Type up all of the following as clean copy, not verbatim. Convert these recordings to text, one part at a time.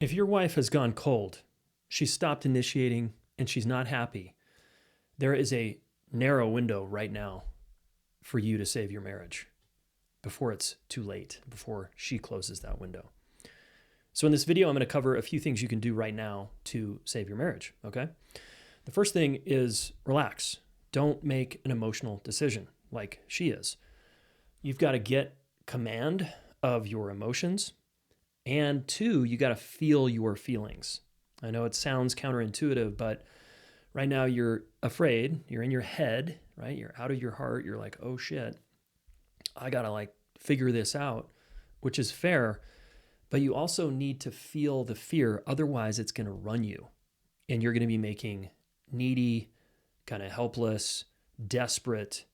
If your wife has gone cold, she's stopped initiating, and she's not happy, there is a narrow window right now for you to save your marriage before it's too late, before she closes that window. So in this video, I'm going to cover a few things you can do right now to save your marriage, okay? The first thing is relax. Don't make an emotional decision like she is. You've got to get command of your emotions. And two, you got to feel your feelings. I know it sounds counterintuitive, but right now you're afraid, you're in your head, right? You're out of your heart. You're like, oh shit, I got to figure this out, which is fair. But you also need to feel the fear. Otherwise, it's going to run you. And you're going to be making needy, kind of helpless, desperate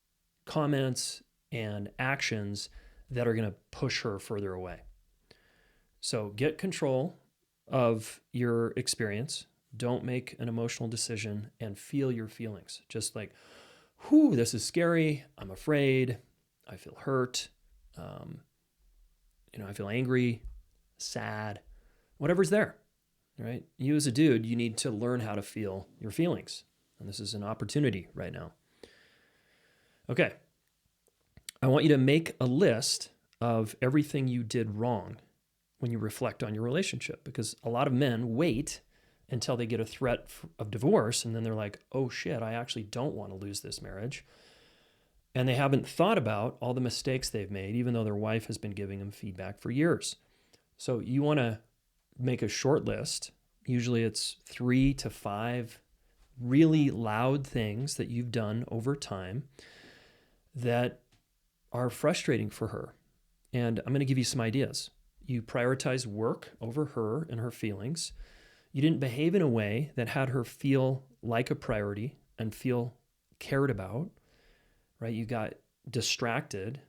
comments and actions that are going to push her further away. So get control of your experience. Don't make an emotional decision and feel your feelings. Just like, whew, this is scary. I'm afraid. I feel hurt. I feel angry, sad, whatever's there, right? You as a dude, you need to learn how to feel your feelings. And this is an opportunity right now. Okay. I want you to make a list of everything you did wrong when you reflect on your relationship, because a lot of men wait until they get a threat of divorce and then they're like, oh shit, I actually don't want to lose this marriage. And they haven't thought about all the mistakes they've made, even though their wife has been giving them feedback for years. So you want to make a short list. Usually it's 3 to 5 really loud things that you've done over time that are frustrating for her. And I'm going to give you some ideas. You prioritize work over her and her feelings. You didn't behave in a way that had her feel like a priority and feel cared about, right? You got distracted.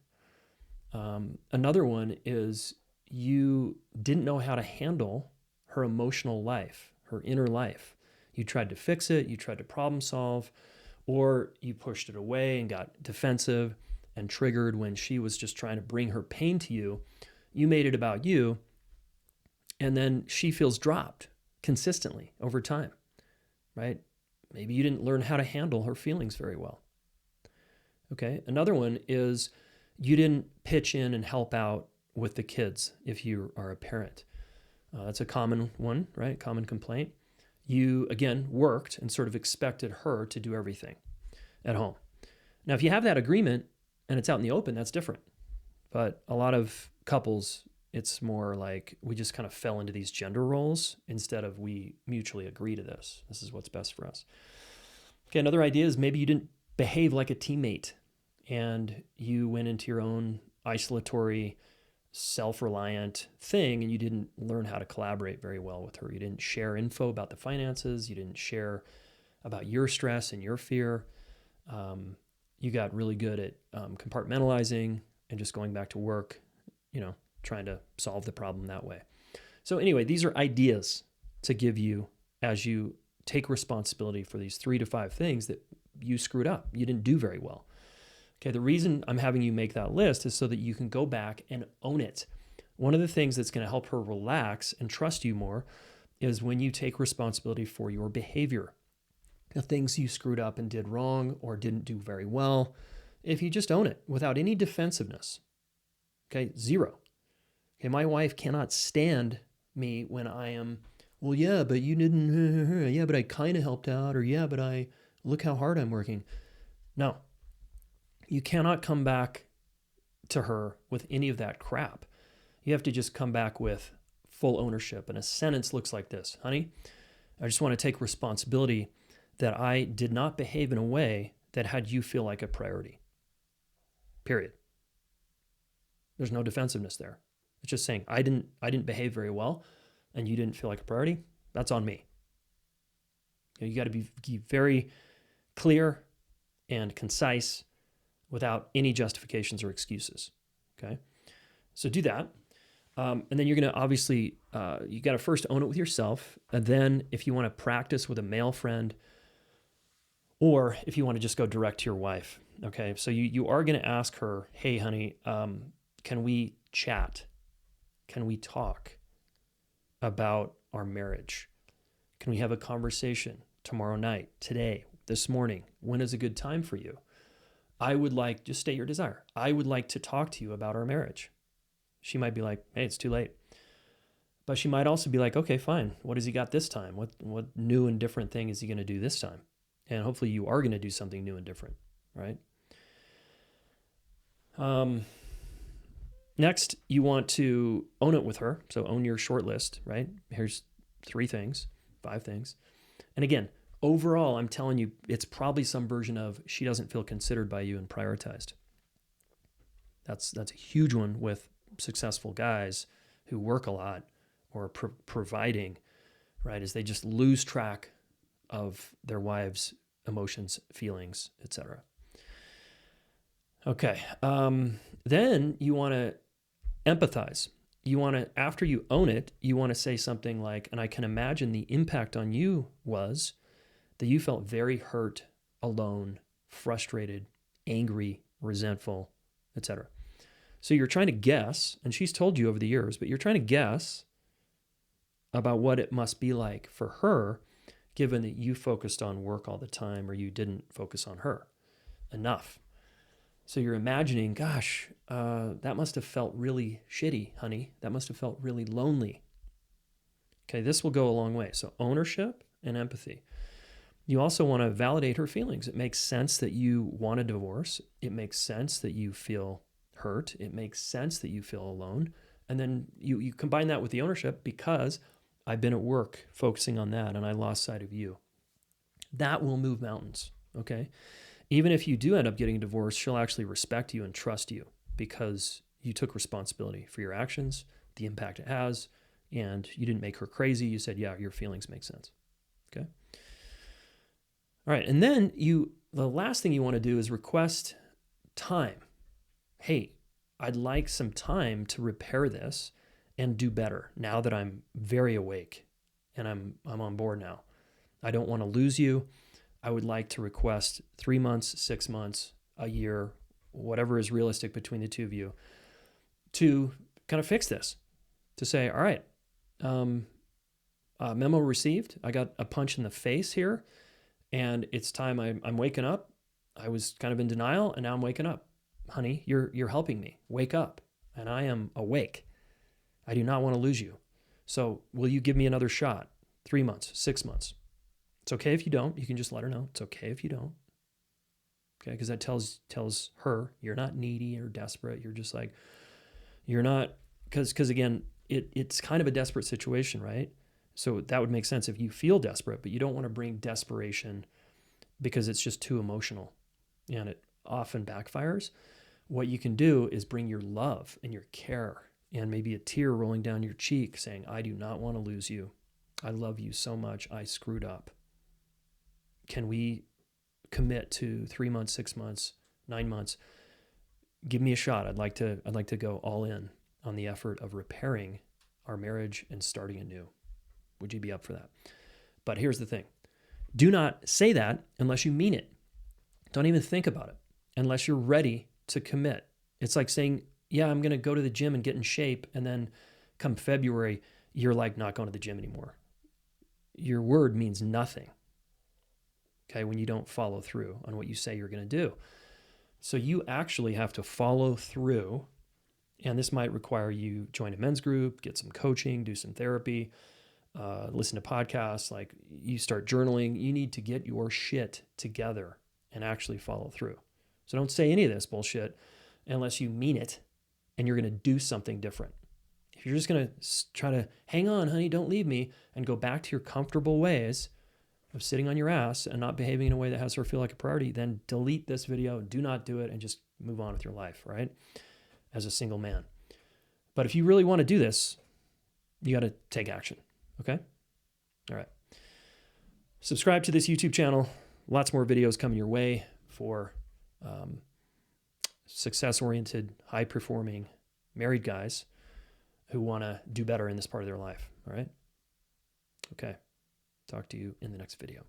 Another one is you didn't know how to handle her emotional life, her inner life. You tried to fix it, you tried to problem solve, or you pushed it away and got defensive and triggered when she was just trying to bring her pain to you. You made it about you, and then she feels dropped consistently over time, right? Maybe you didn't learn how to handle her feelings very well. Okay, another one is you didn't pitch in and help out with the kids if you are a parent. That's a common one, right? Common complaint. You, again, worked and sort of expected her to do everything at home. Now, if you have that agreement and it's out in the open, that's different. But a lot of couples, it's more like we just kind of fell into these gender roles instead of we mutually agree to this. This is what's best for us. Okay, another idea is maybe you didn't behave like a teammate and you went into your own isolatory, self-reliant thing and you didn't learn how to collaborate very well with her. You didn't share info about the finances. You didn't share about your stress and your fear. You got really good at compartmentalizing and just going back to work, trying to solve the problem that way. So anyway, these are ideas to give you as you take responsibility for these 3 to 5 things that you screwed up. You didn't do very well. Okay, the reason I'm having you make that list is so that you can go back and own it. One of the things that's going to help her relax and trust you more is when you take responsibility for your behavior. The things you screwed up and did wrong or didn't do very well, if you just own it without any defensiveness. Okay, 0. Okay, my wife cannot stand me when I am, well, yeah, but you didn't, yeah, but I kind of helped out, or yeah, but look how hard I'm working. No. You cannot come back to her with any of that crap. You have to just come back with full ownership. And a sentence looks like this: honey, I just want to take responsibility that I did not behave in a way that had you feel like a priority. Period. There's no defensiveness there. It's just saying, I didn't behave very well and you didn't feel like a priority. That's on me. You got to be very clear and concise without any justifications or excuses, okay? So do that. And then you're going to obviously, you got to first own it with yourself. And then if you want to practice with a male friend, or if you want to just go direct to your wife, okay? So you are going to ask her, hey, honey, can we chat? Can we talk about our marriage? Can we have a conversation tomorrow night, today, this morning? When is a good time for you? I would like, just state your desire. I would like to talk to you about our marriage. She might be like, hey, it's too late. But she might also be like, okay, fine. What has he got this time? What new and different thing is he going to do this time? And hopefully you are going to do something new and different, right? Next, you want to own it with her. So own your short list, right? Here's 5 things. And again, overall, I'm telling you, it's probably some version of she doesn't feel considered by you and prioritized. That's a huge one with successful guys who work a lot or providing, right? Is they just lose track of their wives' emotions, feelings, etc. Okay. Then you want to empathize. You want to, after you own it, you want to say something like, and I can imagine the impact on you was that you felt very hurt, alone, frustrated, angry, resentful, etc. So you're trying to guess, and she's told you over the years, but you're trying to guess about what it must be like for her, given that you focused on work all the time or you didn't focus on her enough. So you're imagining, gosh, that must have felt really shitty, honey. That must have felt really lonely. Okay, this will go a long way. So ownership and empathy. You also want to validate her feelings. It makes sense that you want a divorce. It makes sense that you feel hurt. It makes sense that you feel alone. And then you combine that with the ownership because I've been at work focusing on that and I lost sight of you. That will move mountains, okay? Even if you do end up getting a divorce, she'll actually respect you and trust you because you took responsibility for your actions, the impact it has, and you didn't make her crazy. You said, yeah, your feelings make sense, okay? All right, and then the last thing you want to do is request time. Hey, I'd like some time to repair this and do better now that I'm very awake and I'm on board now. I don't want to lose you. I would like to request 3 months, 6 months, a year, whatever is realistic between the two of you to kind of fix this, to say, all right, memo received. I got a punch in the face here and it's time I'm waking up. I was kind of in denial and now I'm waking up. Honey, you're helping me. Wake up. And I am awake. I do not want to lose you. So will you give me another shot? 3 months, 6 months. It's okay if you don't. You can just let her know. It's okay if you don't. Okay, because that tells her you're not needy or desperate. You're just like, you're not, because again, it's kind of a desperate situation, right? So that would make sense if you feel desperate, but you don't want to bring desperation because it's just too emotional and it often backfires. What you can do is bring your love and your care and maybe a tear rolling down your cheek saying, I do not want to lose you. I love you so much. I screwed up. Can we commit to 3 months, 6 months, 9 months? Give me a shot. I'd like to go all in on the effort of repairing our marriage and starting anew. Would you be up for that? But here's the thing. Do not say that unless you mean it. Don't even think about it unless you're ready to commit. It's like saying, yeah, I'm going to go to the gym and get in shape. And then come February, you're like not going to the gym anymore. Your word means nothing. Okay, when you don't follow through on what you say you're going to do. So you actually have to follow through, and this might require you join a men's group, get some coaching, do some therapy, listen to podcasts, like you start journaling. You need to get your shit together and actually follow through. So don't say any of this bullshit unless you mean it and you're going to do something different. If you're just going to try to hang on, honey, don't leave me, and go back to your comfortable ways of sitting on your ass and not behaving in a way that has her feel like a priority, then delete this video, do not do it, and just move on with your life, right? As a single man. But if you really want to do this, you got to take action, okay? All right. Subscribe to this YouTube channel. Lots more videos coming your way for success-oriented, high-performing married guys who want to do better in this part of their life, all right? Okay. Talk to you in the next video.